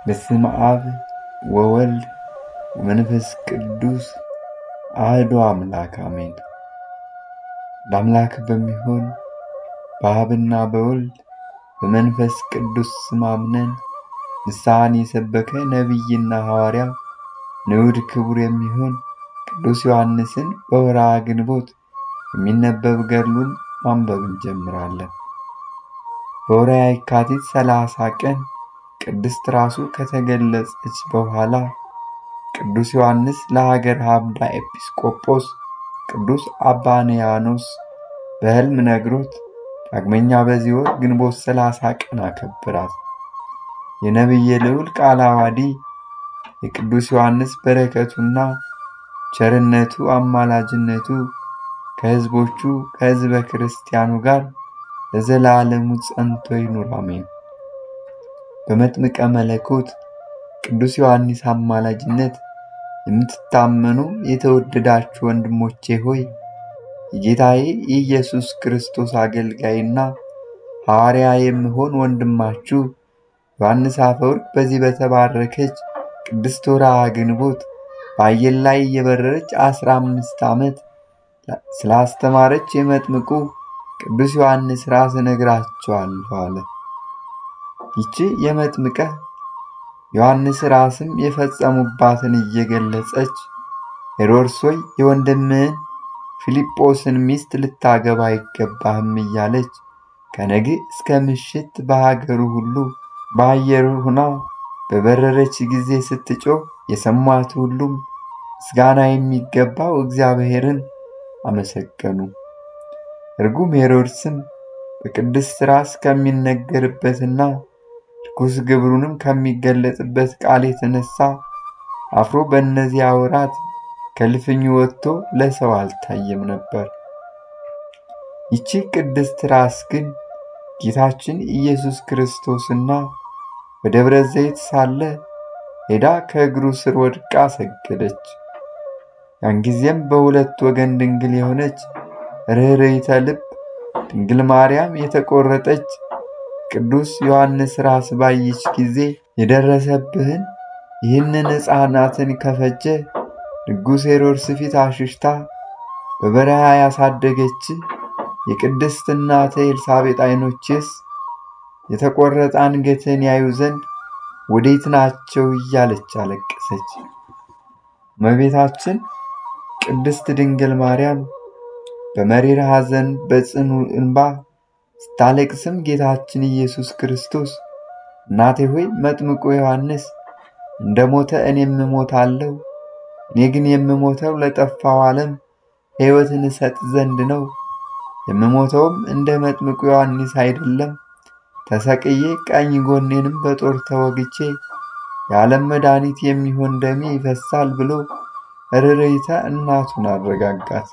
በስመ አብ ወወልድ ወመንፈስ ቅዱስ አሐዱ አምላክ አሜን። ለአምላክ በሚሆን በአብና በወልድ በመንፈስ ቅዱስ ስም አምነን ንስሐን የሰበከ ነቢይና ሐዋርያ ንዑድ ክቡር የሚሆን ቅዱስ ዮሐንስን በወርኃ ግንቦት የሚነበብ ገድሉን ማንበብ እንጀምራለን። በወርኃ የካቲት 30 ቀን ቅድስት ራሱ ከተገለጸች በኋላ ቅዱስ ዮሐንስ ለሀገር ሐምዳ ኤጲስቆጶስ ቅዱስ አባ እንያኖስ በሕልም ነግሮት ዳግመኛ በዚህ ወር ግንቦት 30 ቀን አከበራት። የነቢየ ልዑል ቃለ ዓዋዲ የቅዱስ ዮሐንስ በረከቱና ቸርነቱ አማላጅነቱ ከሕዝቦቹ ከሕዝበ ክርስቲያኑ ጋር ለዘላለሙ ጸንቶ ይኑር አሜን። በመጥምቀ መለኮት ቅዱስ ዮሐንስ አማላጅነት የምትታመኑ የተወደዳችሁ ወንድሞቼ ሆይ የጌታዬ የኢየሱስ ክርስቶስ አገልጋይና ሐዋርያ የምሆን ወንድማችሁ ዮሐንስ አፈወርቅ በዚህ በተባረከች ቅድስት ወርኃ ግንቦት በአየር ላይ እየበረረች 15 ዓመት ስላስተማረች የመጥምቁ ቅዱስ ዮሐንስ ራስ እነግራችኋለሁ አለ። ይቺ የመጥምቀ ዮሐንስ ራስም የፈጸሙባትን እየገለጸች ሄሮድስ ሆይ የወንድምህን ፊልጶስን ሚስት ልታገባ አይገባህም እያለች ከነግ እስከ ምሽት በሀገሩ ሁሉ በአየሩ ሆና በበረረች ጊዜ ስትጮህ የሰሟት ሁሉም ምስጋና የሚገባው እግዚአብሔርን አመሰገኑ። ርጉም ሄሮድስም በቅድስት ራስ ከሚነገርበትና ርኩስ ግብሩንም ከሚገለጽበት ቃል የተነሳ አፍሮ በእነዚያ ወራት ከልፍኙ ወጥቶ ለሰው አልታየም ነበር። ይቺ ቅድስት ራስ ግን ጌታችን ኢየሱስ ክርስቶስና በደብረ ዘይት ሳለ ሄዳ ከእግሩ ስር ወድቃ ሰገደች። ያን ጊዜም በሁለት ወገን ድንግል የሆነች ርኅርኅተ ልብ ድንግል ማርያም የተቆረጠች ቅዱስ ዮሐንስ ራስ ባየች ጊዜ የደረሰብህን ይህንን ሕፃናትን ከፈጀ ንጉሥ ሄሮድስ ፊት አሽሽታ በበረሃ ያሳደገች የቅድስት እናተ ኤልሳቤጥ ዓይኖችስ የተቆረጠ አንገትን ያዩ ዘንድ ወዴት ናቸው እያለች አለቀሰች። እመቤታችን ቅድስት ድንግል ማርያም በመሪር ሐዘን በጽኑ እንባ ስታለቅስም ጌታችን ኢየሱስ ክርስቶስ እናቴ ሆይ መጥምቁ ዮሐንስ እንደ ሞተ እኔም እሞታለሁ፣ እኔ ግን የምሞተው ለጠፋው ዓለም ሕይወትን እሰጥ ዘንድ ነው። የምሞተውም እንደ መጥምቁ ዮሐንስ አይደለም፣ ተሰቅዬ ቀኝ ጎኔንም በጦር ተወግቼ የዓለም መድኃኒት የሚሆን ደሜ ይፈሳል ብሎ ርኅርኅተ እናቱን አረጋጋት።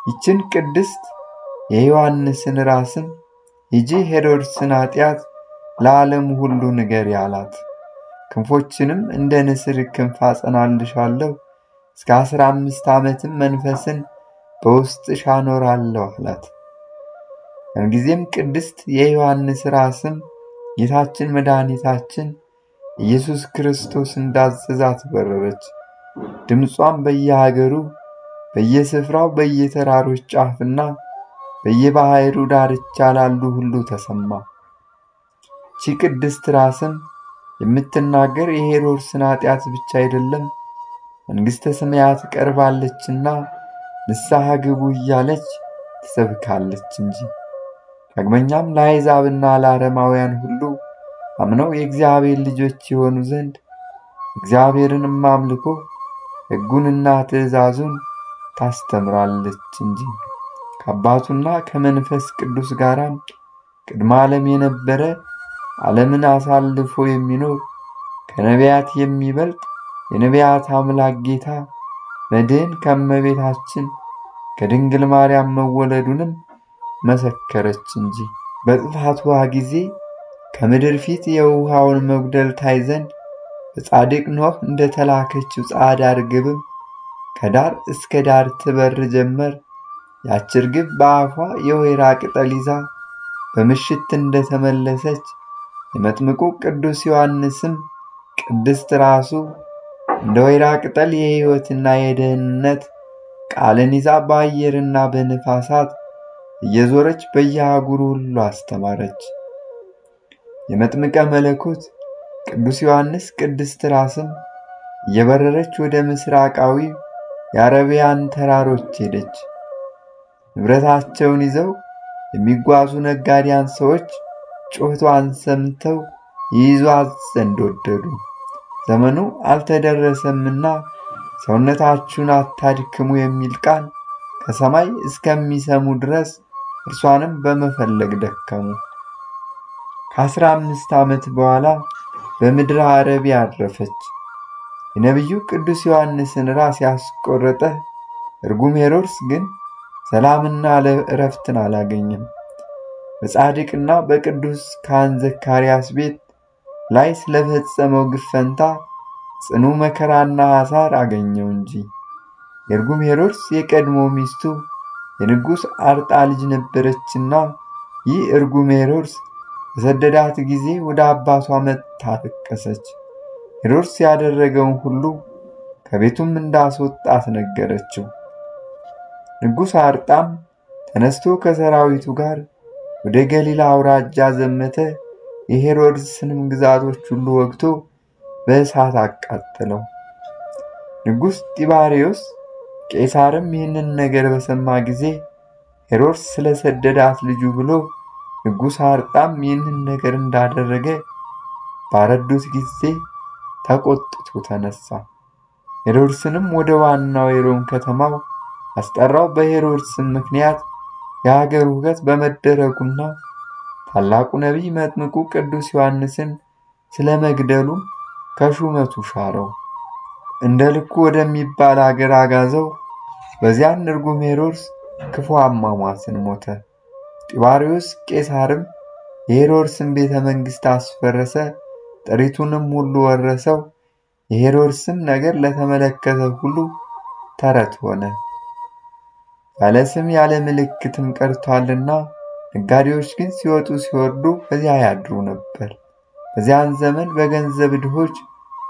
ይችን ቅድስት የዮሐንስን ራስም ሂጂ ሄሮድስን ኃጢአት ለዓለሙ ሁሉ ንገሪ አላት። ክንፎችንም እንደ ንስር ክንፍ አጸናልሻለሁ፣ እስከ 15 ዓመትም መንፈስን በውስጥሽ አኖራለሁ አላት። ያን ጊዜም ቅድስት የዮሐንስ ራስም ጌታችን መድኃኒታችን ኢየሱስ ክርስቶስ እንዳዘዛት በረረች። ድምጿም በየሀገሩ በየስፍራው በየተራሮች ጫፍና በየባሕሩ ዳርቻ ላሉ ሁሉ ተሰማ። ቺ ቅድስት ራስም የምትናገር የሄሮድስን ኃጢአት ብቻ አይደለም፣ መንግሥተ ሰማያት ቀርባለችና ንስሐ ግቡ እያለች ትሰብካለች እንጂ። ዳግመኛም ለአሕዛብና ለአረማውያን ሁሉ አምነው የእግዚአብሔር ልጆች የሆኑ ዘንድ እግዚአብሔርንም አምልኮ ሕጉንና ትእዛዙን ታስተምራለች እንጂ። ከአባቱና ከመንፈስ ቅዱስ ጋራም ቅድመ ዓለም የነበረ ዓለምን አሳልፎ የሚኖር ከነቢያት የሚበልጥ የነቢያት አምላክ ጌታ መድኅን ከእመቤታችን ከድንግል ማርያም መወለዱንም መሰከረች እንጂ። በጥፋቷ ጊዜ ከምድር ፊት የውሃውን መጉደል ታይ ዘንድ በጻድቅ ኖኅ እንደተላከችው ጻዕዳ ርግብም ከዳር እስከ ዳር ትበር ጀመር። ያች ርግብ በአፏ የወይራ ቅጠል ይዛ በምሽት እንደተመለሰች የመጥምቁ ቅዱስ ዮሐንስም ቅድስት ራሱ እንደ ወይራ ቅጠል የሕይወትና የደህንነት ቃልን ይዛ በአየርና በነፋሳት እየዞረች በየአህጉሩ ሁሉ አስተማረች። የመጥምቀ መለኮት ቅዱስ ዮሐንስ ቅድስት ራስም እየበረረች ወደ ምስራቃዊ የአረቢያን ተራሮች ሄደች። ንብረታቸውን ይዘው የሚጓዙ ነጋዴያን ሰዎች ጩኸቷን ሰምተው ይይዟት ዘንድ ወደዱ። ዘመኑ አልተደረሰምና ሰውነታችሁን አታድክሙ የሚል ቃል ከሰማይ እስከሚሰሙ ድረስ እርሷንም በመፈለግ ደከሙ። ከ15 ዓመት በኋላ በምድረ አረቢያ አረፈች። የነቢዩ ቅዱስ ዮሐንስን ራስ ያስቆረጠ እርጉም ሄሮድስ ግን ሰላምና እረፍትን አላገኘም። በጻድቅና በቅዱስ ካህን ዘካርያስ ቤት ላይ ስለፈጸመው ግፍ ፈንታ ጽኑ መከራና ሐሳር አገኘው እንጂ። የእርጉም ሄሮድስ የቀድሞ ሚስቱ የንጉሥ አርጣ ልጅ ነበረችና ይህ እርጉም ሄሮድስ በሰደዳት ጊዜ ወደ አባቷ መጥታ አለቀሰች። ሄሮድስ ያደረገውን ሁሉ ከቤቱም እንዳስወጣት ነገረችው። ንጉሥ አርጣም ተነስቶ ከሰራዊቱ ጋር ወደ ገሊላ አውራጃ ዘመተ። የሄሮድስንም ግዛቶች ሁሉ ወግቶ በእሳት አቃጠለው። ንጉሥ ጢባሪዮስ ቄሳርም ይህንን ነገር በሰማ ጊዜ ሄሮድስ ስለሰደዳት ልጁ ብሎ ንጉሥ አርጣም ይህንን ነገር እንዳደረገ ባረዱት ጊዜ ተቆጥቶ ተነሳ። ሄሮድስንም ወደ ዋናው የሮም ከተማው አስጠራው። በሄሮድስም ምክንያት የሀገር ሁከት በመደረጉና ታላቁ ነቢይ መጥምቁ ቅዱስ ዮሐንስን ስለመግደሉ ከሹመቱ ሻረው። እንደ ልኩ ወደሚባል አገር አጋዘው። በዚያን እርጉም ሄሮድስ ክፉ አሟሟትን ሞተ። ጢባሪዮስ ቄሳርም የሄሮድስን ቤተ መንግሥት አስፈረሰ፣ ጥሪቱንም ሁሉ ወረሰው። የሄሮድስም ነገር ለተመለከተ ሁሉ ተረት ሆነ። ያለ ስም ያለ ምልክትም ቀርቷልና ነጋዴዎች ግን ሲወጡ ሲወርዱ በዚያ ያድሩ ነበር። በዚያን ዘመን በገንዘብ ድሆች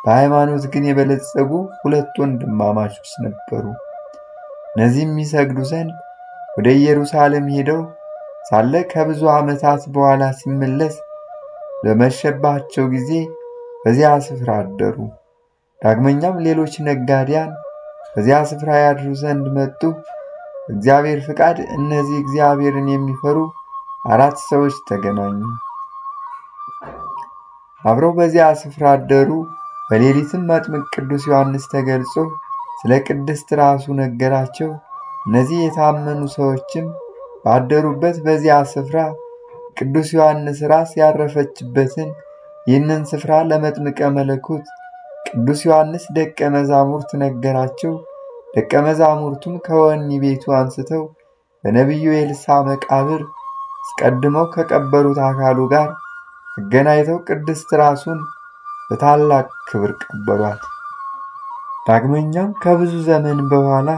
በሃይማኖት ግን የበለጸጉ ሁለት ወንድማማቾች ነበሩ። እነዚህም የሚሰግዱ ዘንድ ወደ ኢየሩሳሌም ሄደው ሳለ ከብዙ ዓመታት በኋላ ሲመለስ በመሸባቸው ጊዜ በዚያ ስፍራ አደሩ። ዳግመኛም ሌሎች ነጋዴያን በዚያ ስፍራ ያድሩ ዘንድ መጡ። በእግዚአብሔር ፍቃድ እነዚህ እግዚአብሔርን የሚፈሩ 4 ሰዎች ተገናኙ። አብረው በዚያ ስፍራ አደሩ። በሌሊትም መጥምቅ ቅዱስ ዮሐንስ ተገልጾ ስለ ቅድስት ራሱ ነገራቸው። እነዚህ የታመኑ ሰዎችም ባደሩበት በዚያ ስፍራ ቅዱስ ዮሐንስ ራስ ያረፈችበትን ይህንን ስፍራ ለመጥምቀ መለኮት ቅዱስ ዮሐንስ ደቀ መዛሙርት ነገራቸው። ደቀ መዛሙርቱም ከወህኒ ቤቱ አንስተው በነቢዩ ኤልሳዕ መቃብር አስቀድመው ከቀበሩት አካሉ ጋር አገናኝተው ቅድስት ራሱን በታላቅ ክብር ቀበሯት። ዳግመኛም ከብዙ ዘመን በኋላ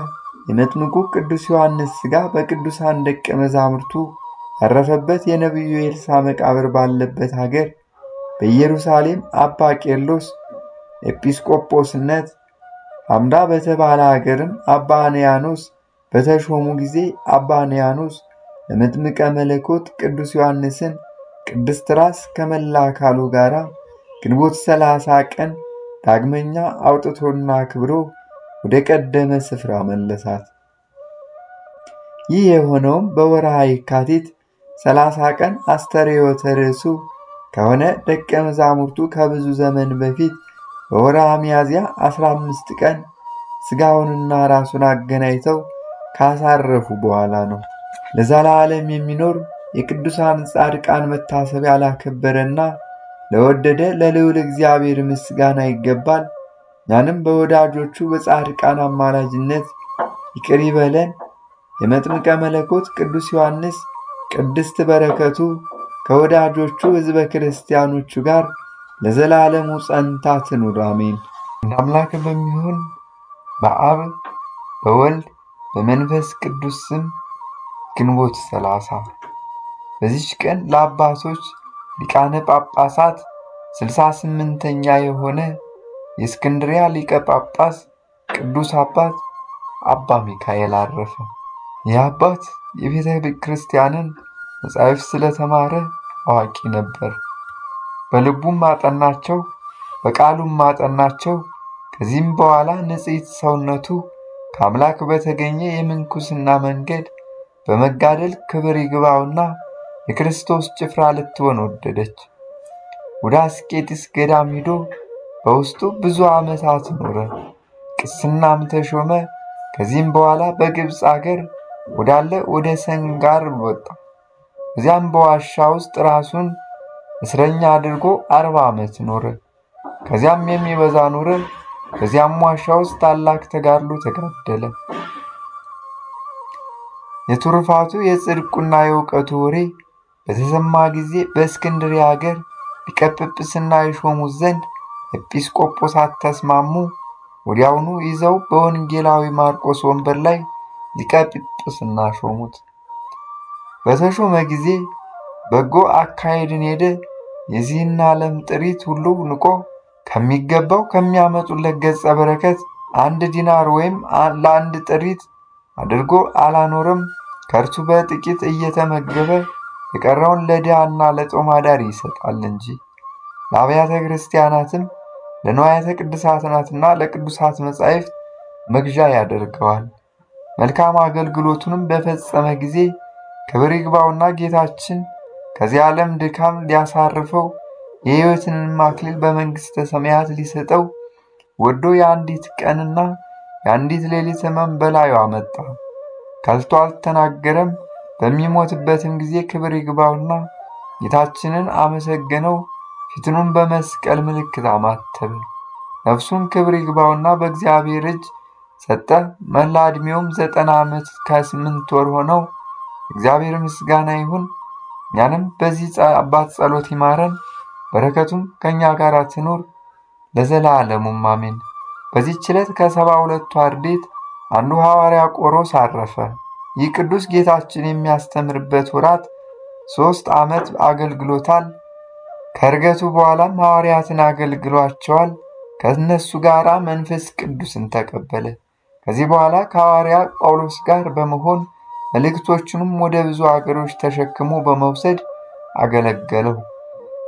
የመጥምቁ ቅዱስ ዮሐንስ ሥጋ በቅዱሳን ደቀ መዛሙርቱ ያረፈበት የነቢዩ ኤልሳዕ መቃብር ባለበት ሀገር በኢየሩሳሌም አባ ቄርሎስ ኤጲስቆጶስነት አምዳ በተባለ ሀገርም አባ አንያኖስ በተሾሙ ጊዜ አባ አንያኖስ ለመጥምቀ መለኮት ቅዱስ ዮሐንስን ቅድስት ራስ ከመላ አካሉ ጋር ግንቦት 30 ቀን ዳግመኛ አውጥቶና አክብሮ ወደ ቀደመ ስፍራ መለሳት። ይህ የሆነውም በወርሃ የካቲት 30 ቀን አስተርእዮተ ርእሱ ከሆነ ደቀ መዛሙርቱ ከብዙ ዘመን በፊት በወርሃ ሚያዝያ 15 ቀን ሥጋውንና ራሱን አገናኝተው ካሳረፉ በኋላ ነው። ለዘላለም የሚኖር የቅዱሳን ጻድቃን መታሰቢያ ላከበረና ለወደደ ለልዑል እግዚአብሔር ምስጋና ይገባል። እኛንም በወዳጆቹ በጻድቃን አማላጅነት ይቅር ይበለን። የመጥምቀ መለኮት ቅዱስ ዮሐንስ ቅድስት በረከቱ ከወዳጆቹ ሕዝበ ክርስቲያኖቹ ጋር ለዘላለሙ ጸንታ ትኑር አሜን። እንደ አምላክ በሚሆን በአብ በወልድ በመንፈስ ቅዱስ ስም ግንቦት 30 በዚች ቀን ለአባቶች ሊቃነ ጳጳሳት 68ኛ የሆነ የእስክንድርያ ሊቀ ጳጳስ ቅዱስ አባት አባ ሚካኤል አረፈ። ይህ አባት የቤተ ክርስቲያንን መጻሕፍት ስለተማረ አዋቂ ነበር። በልቡም አጠናቸው፣ በቃሉም አጠናቸው። ከዚህም በኋላ ንጽሕት ሰውነቱ ከአምላክ በተገኘ የምንኩስና መንገድ በመጋደል ክብር ይግባውና የክርስቶስ ጭፍራ ልትሆን ወደደች። ወደ አስቄጥስ ገዳም ሂዶ በውስጡ ብዙ ዓመታት ኖረ። ቅስናም ተሾመ። ከዚህም በኋላ በግብፅ አገር ወዳለ ወደ ሰንጋር ወጣ። እዚያም በዋሻ ውስጥ ራሱን እስረኛ አድርጎ 40 ዓመት ኖረ። ከዚያም የሚበዛ ኖረ። በዚያም ዋሻ ውስጥ ታላቅ ተጋድሎ ተጋደለ። የትሩፋቱ የጽድቁና የእውቀቱ ወሬ በተሰማ ጊዜ በእስክንድርያ አገር ሊቀ ጵጵስና የሾሙት ዘንድ ኤጲስቆጶሳት ተስማሙ። ወዲያውኑ ይዘው በወንጌላዊ ማርቆስ ወንበር ላይ ሊቀ ጵጵስና ሾሙት። በተሾመ ጊዜ በጎ አካሄድን ሄደ። የዚህን ዓለም ጥሪት ሁሉ ንቆ ከሚገባው ከሚያመጡለት ገጸ በረከት 1 ዲናር ወይም ለአንድ ጥሪት አድርጎ አላኖረም። ከእርሱ በጥቂት እየተመገበ የቀረውን ለድሃና ለጦም አዳሪ ይሰጣል እንጂ። ለአብያተ ክርስቲያናትም ለንዋያተ ቅድሳትናትና ለቅዱሳት መጻሕፍት መግዣ ያደርገዋል። መልካም አገልግሎቱንም በፈጸመ ጊዜ ክብር ይግባውና ጌታችን ከዚህ ዓለም ድካም ሊያሳርፈው የሕይወትንም አክሊል በመንግሥተ ሰማያት ሊሰጠው ወዶ የአንዲት ቀንና የአንዲት ሌሊት ሕመም በላዩ አመጣ። ከልቶ አልተናገረም። በሚሞትበትም ጊዜ ክብር ይግባውና ጌታችንን አመሰገነው። ፊቱንም በመስቀል ምልክት አማተበ። ነፍሱን ክብር ይግባውና በእግዚአብሔር እጅ ሰጠ። መላ ዕድሜውም 90 ዓመት ከ8 ወር ሆነው። እግዚአብሔር ምስጋና ይሁን። እኛንም በዚህ አባት ጸሎት ይማረን፣ በረከቱም ከኛ ጋር ትኑር ለዘላለሙም አሜን። በዚህች ዕለት ከ72ቱ አርድእት አንዱ ሐዋርያ ቆሮስ አረፈ። ይህ ቅዱስ ጌታችን የሚያስተምርበት ወራት 3 ዓመት አገልግሎታል። ከእርገቱ በኋላም ሐዋርያትን አገልግሏቸዋል። ከእነሱ ጋር መንፈስ ቅዱስን ተቀበለ። ከዚህ በኋላ ከሐዋርያ ጳውሎስ ጋር በመሆን መልእክቶቹንም ወደ ብዙ አገሮች ተሸክሞ በመውሰድ አገለገለው።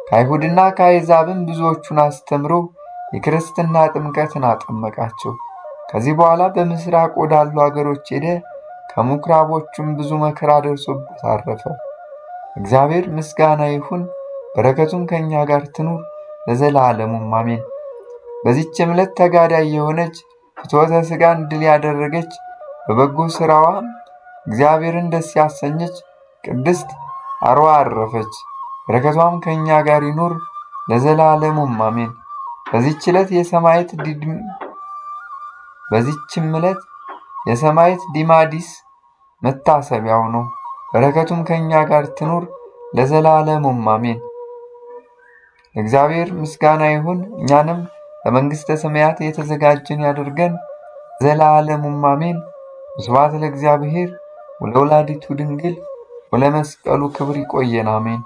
ከአይሁድና ከአሕዛብም ብዙዎቹን አስተምሮ የክርስትና ጥምቀትን አጠመቃቸው። ከዚህ በኋላ በምስራቅ ወዳሉ አገሮች ሄደ። ከምኵራቦቹም ብዙ መከራ ደርሶበት አረፈ። እግዚአብሔር ምስጋና ይሁን፣ በረከቱም ከእኛ ጋር ትኑር ለዘላለሙም አሜን። በዚህችም ዕለት ተጋዳይ የሆነች ፍትወተ ሥጋን ድል ያደረገች በበጎ ሥራዋም እግዚአብሔርን ደስ ያሰኘች ቅድስት አርዋ አረፈች። በረከቷም ከእኛ ጋር ይኑር ለዘላለሙም አሜን። በዚህችም ዕለት የሰማዕት ዲማዲስ መታሰቢያው ነው። በረከቱም ከእኛ ጋር ትኑር ለዘላለሙም አሜን። እግዚአብሔር ምስጋና ይሁን። እኛንም ለመንግሥተ ሰማያት የተዘጋጀን ያድርገን ዘላለሙም አሜን። ስብሐት ለእግዚአብሔር ወለወላዲቱ ድንግል ወለመስቀሉ ክብር። ይቆየን አሜን።